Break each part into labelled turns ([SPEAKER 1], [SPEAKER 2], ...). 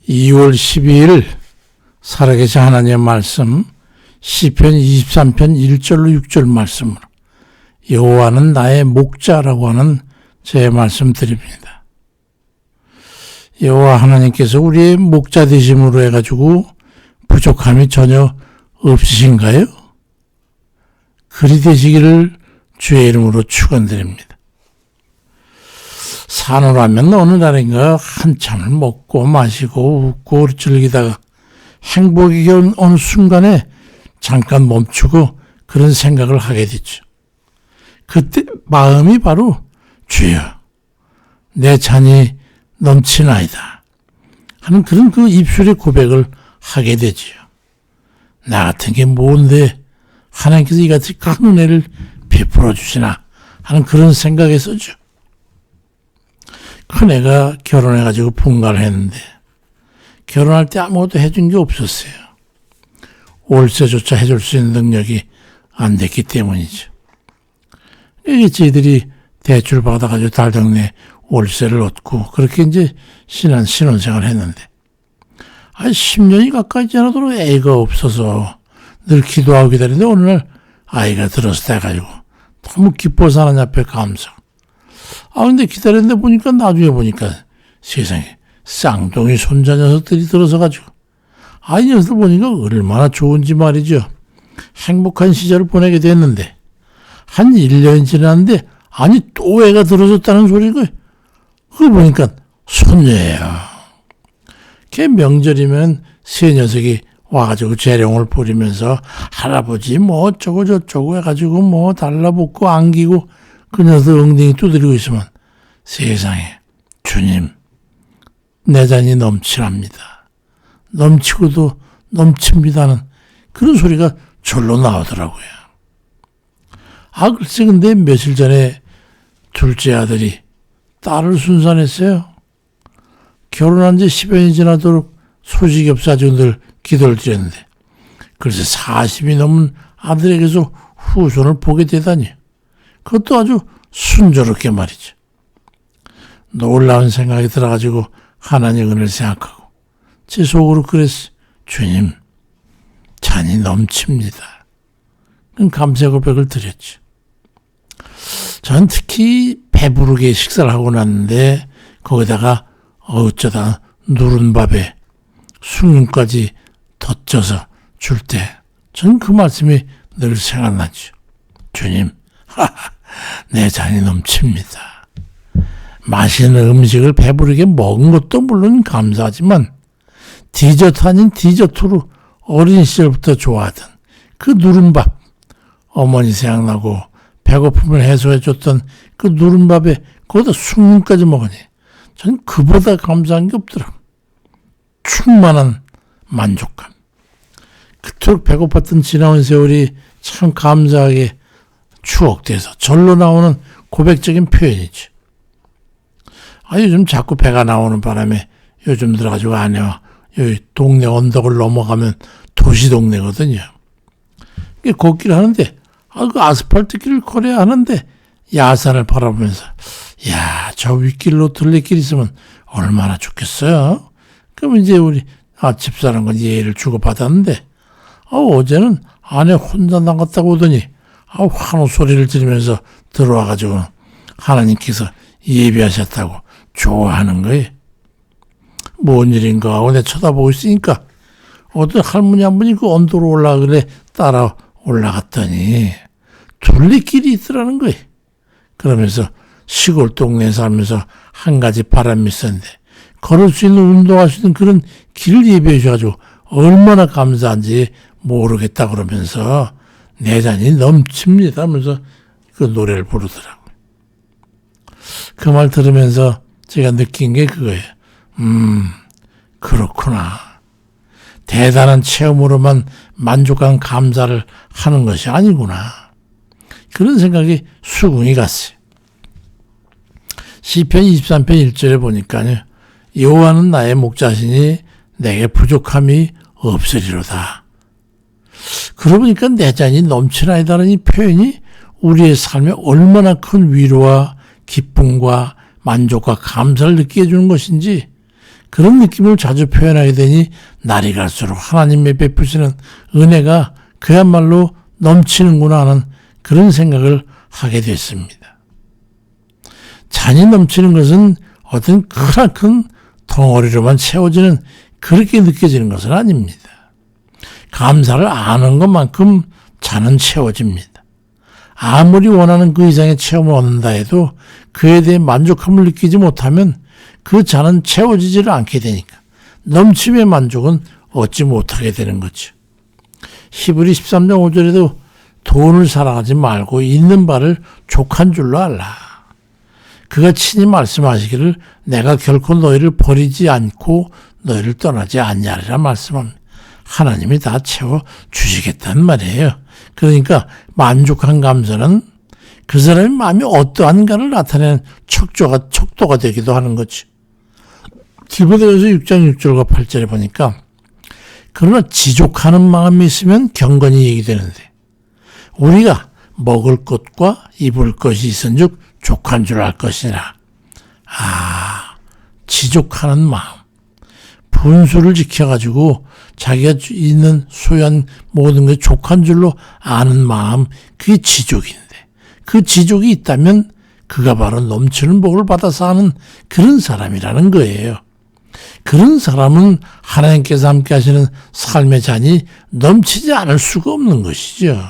[SPEAKER 1] 2월 12일 살아계신 하나님의 말씀 시편 23편 1절로 6절 말씀으로 여호와는 나의 목자라고 하는 제 말씀 드립니다. 여호와 하나님께서 우리의 목자 되심으로 해가지고 부족함이 전혀 없으신가요? 그리 되시기를 주의 이름으로 축원드립니다. 사노라면 어느 날인가 한참을 먹고 마시고 웃고 즐기다가 행복이 겨운 어느 순간에 잠깐 멈추고 그런 생각을 하게 됐죠. 그때 마음이 바로 주여 내 잔이 넘치나이다 하는 그런 그 입술의 고백을 하게 되지요. 나 같은 게 뭔데 하나님께서 이같이 큰 은혜를 베풀어 주시나 하는 그런 생각에서죠. 큰애가 결혼해가지고 분가를 했는데 결혼할 때 아무것도 해준 게 없었어요. 월세조차 해줄 수 있는 능력이 안 됐기 때문이죠. 이게 저희들이 대출 받아가지고 달동네 월세를 얻고 그렇게 이제 신혼생활을 했는데 10년이 가까이 지나도록 애가 없어서 늘 기도하고 기다리는데 어느 날 아이가 들어서 돼가지고 너무 기뻐서 하나님 앞에 감사. 근데 기다렸는데 보니까 나중에 보니까 세상에 쌍둥이 손자 녀석들이 들어서가지고 이 녀석들 보니까 얼마나 좋은지 말이죠. 행복한 시절을 보내게 됐는데 한 1년이 지났는데 또 애가 들어섰다는 소리가 그걸 보니까 손녀예요. 걔 명절이면 세 녀석이 와가지고 재롱을 부리면서 할아버지 뭐 어쩌고 저쩌고 해가지고 뭐 달라붙고 안기고 그 녀석 엉덩이 두드리고 있으면 세상에 주님 내 잔이 넘치랍니다. 넘치고도 넘칩니다는 그런 소리가 절로 나오더라고요. 글쎄 근데 며칠 전에 둘째 아들이 딸을 순산했어요. 결혼한 지 10여 년이 지나도록 소식이 없어가지고 늘 기도를 드렸는데 그래서 40이 넘은 아들에게서 후손을 보게 되다니 그것도 아주 순조롭게 말이죠. 놀라운 생각이 들어가지고 하나님 은혜를 생각하고 제 속으로 그랬어요. 주님 잔이 넘칩니다. 감사 고백을 드렸죠. 전 특히 배부르게 식사를 하고 났는데 거기다가 어쩌다 누른 밥에 숭늉까지 덧져서 줄 때 전 그 말씀이 늘 생각나죠. 주님 내 잔이 넘칩니다. 맛있는 음식을 배부르게 먹은 것도 물론 감사하지만 디저트 아닌 디저트로 어린 시절부터 좋아하던 그 누른밥 어머니 생각나고 배고픔을 해소해줬던 그 누른밥에 거기다 숭늉까지 먹으니 전 그보다 감사한 게 없더라고요. 충만한 만족감. 그토록 배고팠던 지나온 세월이 참 감사하게 추억돼서 절로 나오는 고백적인 표현이죠. 요즘 자꾸 배가 나오는 바람에 요즘 들어가지고 아내와 여기 동네 언덕을 넘어가면 도시 동네거든요. 걷기를 하는데 그 아스팔트 길을 걸어야 하는데 야산을 바라보면서 저 윗길로 들릴 길 있으면 얼마나 좋겠어요. 그럼 이제 우리 집사람과 예의를 주고받았는데 어제는 아내 혼자 나갔다고 오더니 환호 소리를 들으면서 들어와가지고 하나님께서 예비하셨다고 좋아하는 거예요. 뭔 일인가 하고 내가 쳐다보고 있으니까 어떤 할머니 한 분이 그 언덕으로 올라가 그래 따라 올라갔더니 둘레길이 있더라는 거예요. 그러면서 시골 동네에 살면서 한 가지 바람이 있었는데 걸을 수 있는 운동할 수 있는 그런 길을 예비해 주셔가지고 얼마나 감사한지 모르겠다 그러면서 내 잔이 넘칩니다 하면서 그 노래를 부르더라고요. 그 말 들으면서 제가 느낀 게 그거예요. 그렇구나. 대단한 체험으로만 만족한 감사를 하는 것이 아니구나. 그런 생각이 수긍이 갔어요. 시편 23편 1절에 보니까요. 여호와는 나의 목자시니 내게 부족함이 없으리로다. 그러고 보니까 내 잔이 넘치나이다라는 이 표현이 우리의 삶에 얼마나 큰 위로와 기쁨과 만족과 감사를 느끼게 해주는 것인지 그런 느낌을 자주 표현하게 되니 날이 갈수록 하나님의 베푸시는 은혜가 그야말로 넘치는구나 하는 그런 생각을 하게 됐습니다. 잔이 넘치는 것은 어떤 크나큰 덩어리로만 채워지는 그렇게 느껴지는 것은 아닙니다. 감사를 아는 것만큼 잔은 채워집니다. 아무리 원하는 그 이상의 체험을 얻는다 해도 그에 대해 만족함을 느끼지 못하면 그 잔은 채워지지를 않게 되니까 넘침의 만족은 얻지 못하게 되는 거죠. 히브리 13장 5절에도 돈을 사랑하지 말고 있는 바를 족한 줄로 알라. 그가 친히 말씀하시기를 내가 결코 너희를 버리지 않고 너희를 떠나지 않냐리라 말씀합니다. 하나님이 다 채워주시겠다는 말이에요. 그러니까 만족한 감사는 그 사람의 마음이 어떠한가를 나타내는 척도가 되기도 하는 거죠. 디모데후서 6장 6절과 8절에 보니까 그러나 지족하는 마음이 있으면 경건히 얘기되는데 우리가 먹을 것과 입을 것이 있은즉 족한 줄 알 것이라. 지족하는 마음. 분수를 지켜가지고 자기가 있는 소유한 모든 것이 족한 줄로 아는 마음, 그게 지족인데 그 지족이 있다면 그가 바로 넘치는 복을 받아서 하는 그런 사람이라는 거예요. 그런 사람은 하나님께서 함께 하시는 삶의 잔이 넘치지 않을 수가 없는 것이죠.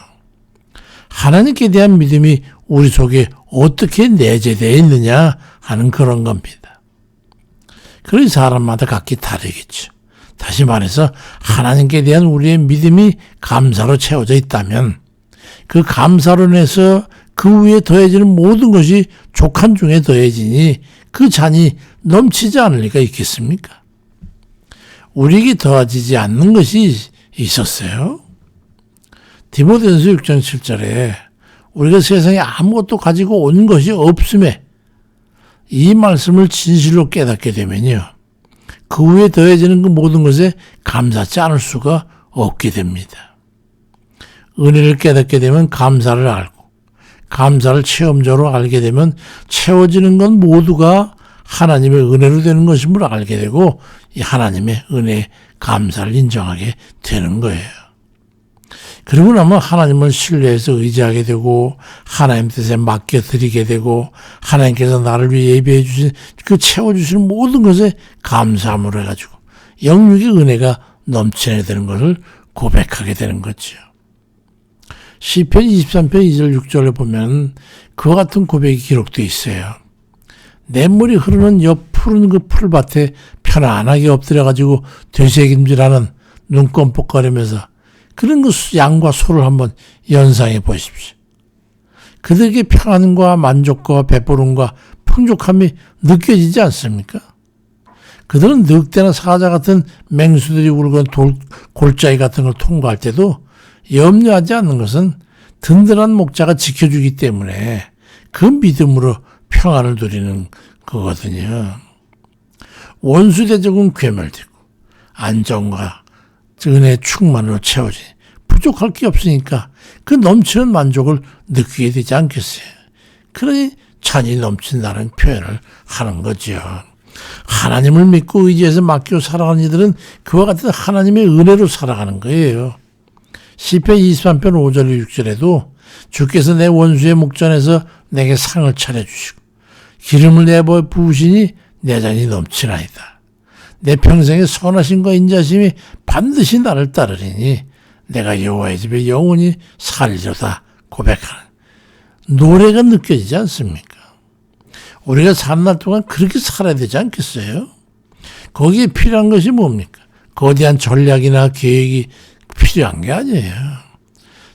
[SPEAKER 1] 하나님께 대한 믿음이 우리 속에 어떻게 내재되어 있느냐 하는 그런 겁니다. 그러니 사람마다 각기 다르겠죠. 다시 말해서 하나님께 대한 우리의 믿음이 감사로 채워져 있다면 그 감사로 인해서 그 위에 더해지는 모든 것이 족한 중에 더해지니 그 잔이 넘치지 않을 리가 있겠습니까? 우리에게 더해지지 않는 것이 있었어요. 디모데후서 6장 7절에 우리가 세상에 아무것도 가지고 온 것이 없음에 이 말씀을 진실로 깨닫게 되면요. 그 위에 더해지는 그 모든 것에 감사치 않을 수가 없게 됩니다. 은혜를 깨닫게 되면 감사를 알고 감사를 체험적으로 알게 되면 채워지는 건 모두가 하나님의 은혜로 되는 것임을 알게 되고 이 하나님의 은혜에 감사를 인정하게 되는 거예요. 그러고 나면 하나님을 신뢰해서 의지하게 되고 하나님 뜻에 맡겨드리게 되고 하나님께서 나를 위해 예비해 주신 그 채워주시는 모든 것에 감사함으로 해가지고 영육의 은혜가 넘쳐야 되는 것을 고백하게 되는 거죠. 시편 23편 2절 6절에 보면 그와 같은 고백이 기록되어 있어요. 내 물이 흐르는 옆 푸른 그 풀밭에 편안하게 엎드려가지고 되새김질하는 눈 껌뻑거리면서 그런 그 양과 소를 한번 연상해 보십시오. 그들에게 평안과 만족과 배부름과 풍족함이 느껴지지 않습니까? 그들은 늑대나 사자 같은 맹수들이 울건 골짜기 같은 걸 통과할 때도 염려하지 않는 것은 든든한 목자가 지켜주기 때문에 그 믿음으로 평안을 누리는 거거든요. 원수대적은 괴멸되고 안정과 은혜의 충만으로 채워지 부족할 게 없으니까 그 넘치는 만족을 느끼게 되지 않겠어요. 그러니 잔이 넘친다는 표현을 하는 거죠. 하나님을 믿고 의지해서 맡기고 살아가는 이들은 그와 같은 하나님의 은혜로 살아가는 거예요. 시편 23편 5절 6절에도 주께서 내 원수의 목전에서 내게 상을 차려주시고 기름을 내버 부으시니 내 잔이 넘치나이다. 내 평생의 선하심과 인자심이 반드시 나를 따르리니 내가 여호와의 집에 영원히 살리로다 고백하는 노래가 느껴지지 않습니까? 우리가 사는 날 동안 그렇게 살아야 되지 않겠어요? 거기에 필요한 것이 뭡니까? 거대한 전략이나 계획이 필요한 게 아니에요.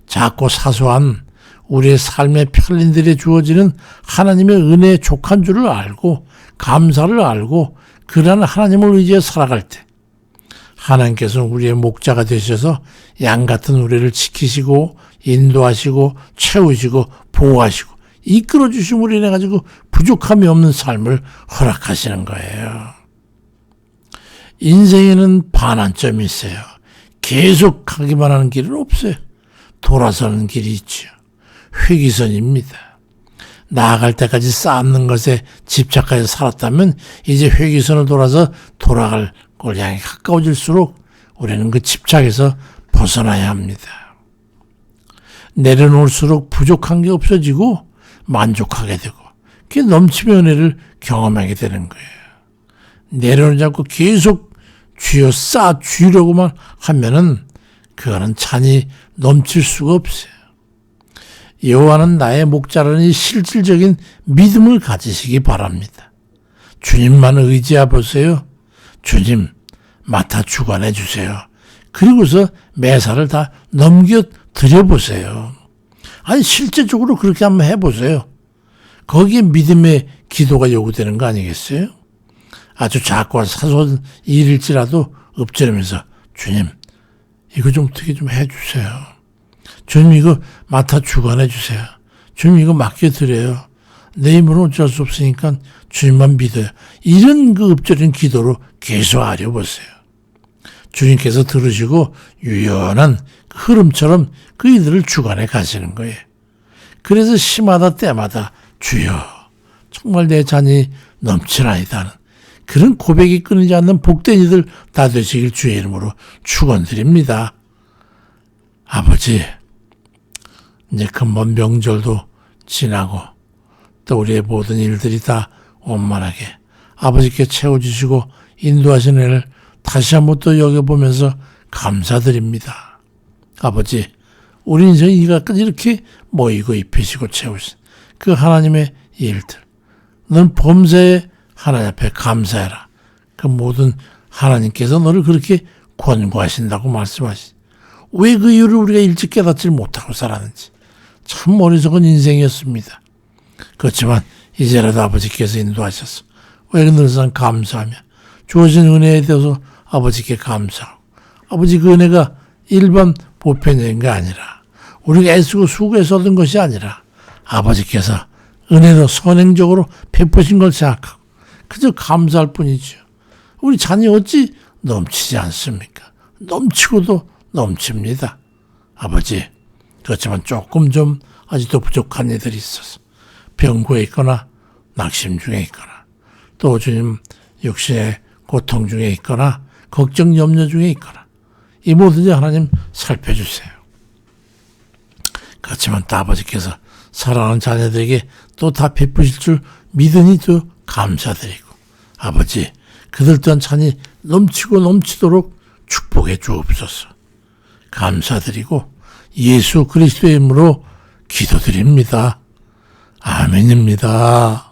[SPEAKER 1] 작고 사소한 우리의 삶의 편린들에 주어지는 하나님의 은혜에 족한 줄을 알고 감사를 알고 그러한 하나님을 의지해 살아갈 때 하나님께서는 우리의 목자가 되셔서 양 같은 우리를 지키시고 인도하시고 채우시고 보호하시고 이끌어 주심으로 인해 가지고 부족함이 없는 삶을 허락하시는 거예요. 인생에는 반환점이 있어요. 계속 가기만 하는 길은 없어요. 돌아서는 길이 있죠. 회기선입니다. 나아갈 때까지 쌓는 것에 집착하여 살았다면 이제 회귀선을 돌아갈 걸 향해 가까워질수록 우리는 그 집착에서 벗어나야 합니다. 내려놓을수록 부족한 게 없어지고 만족하게 되고 그게 넘치는 은혜를 경험하게 되는 거예요. 내려놓지 않고 계속 쥐어 주려고만 하면은 그거는 잔이 넘칠 수가 없어요. 여호와는 나의 목자라는 실질적인 믿음을 가지시기 바랍니다. 주님만 의지해 보세요. 주님 맡아 주관해 주세요. 그리고서 매사를 다 넘겨 드려보세요. 아니 실제적으로 그렇게 한번 해보세요. 거기에 믿음의 기도가 요구되는 거 아니겠어요? 아주 작고 사소한 일일지라도 엎드리면서 주님 이거 좀 어떻게 좀 해주세요. 주님 이거 맡아 주관해 주세요. 주님 이거 맡겨드려요. 내 힘으로 어쩔 수 없으니까 주님만 믿어요. 이런 그 엎드린 기도로 계속하려 보세요. 주님께서 들으시고 유연한 흐름처럼 그 이들을 주관해 가시는 거예요. 그래서 시마다 때마다 주여 정말 내 잔이 넘치나이다는 그런 고백이 끊이지 않는 복된 이들 다 되시길 주의 이름으로 축원드립니다. 아버지 이제 금번 명절도 지나고 또 우리의 모든 일들이 다 원만하게 아버지께 채워주시고 인도하시는 애를 다시 한번 또 여겨보면서 감사드립니다. 아버지 우리 인생 이가까지 이렇게 모이고 입히시고 채우신 그 하나님의 일들 넌 범사에 하나님 앞에 감사해라. 그 모든 하나님께서 너를 그렇게 권고하신다고 말씀하시. 왜 그 이유를 우리가 일찍 깨닫지 못하고 살았는지 참 어리석은 인생이었습니다. 그렇지만 이제라도 아버지께서 인도하셔서 왜 늘상 감사하며 주어진 은혜에 대해서 아버지께 감사하고 아버지 그 은혜가 일반 보편적인 게 아니라 우리가 애쓰고 수고해서 얻은 것이 아니라 아버지께서 은혜로 선행적으로 베푸신 걸 생각하고 그저 감사할 뿐이죠. 우리 잔이 어찌 넘치지 않습니까? 넘치고도 넘칩니다. 아버지 그렇지만 조금 좀 아직도 부족한 이들이 있어서 병고에 있거나 낙심 중에 있거나 또 주님 육신의 고통 중에 있거나 걱정 염려 중에 있거나 이 모든지 하나님 살펴주세요. 그렇지만 또 아버지께서 사랑하는 자녀들에게 또 다 베푸실 줄 믿으니 또 감사드리고 아버지 그들 또한 잔이 넘치고 넘치도록 축복해 주옵소서. 감사드리고 예수 그리스도의 이름으로 기도드립니다. 아멘입니다.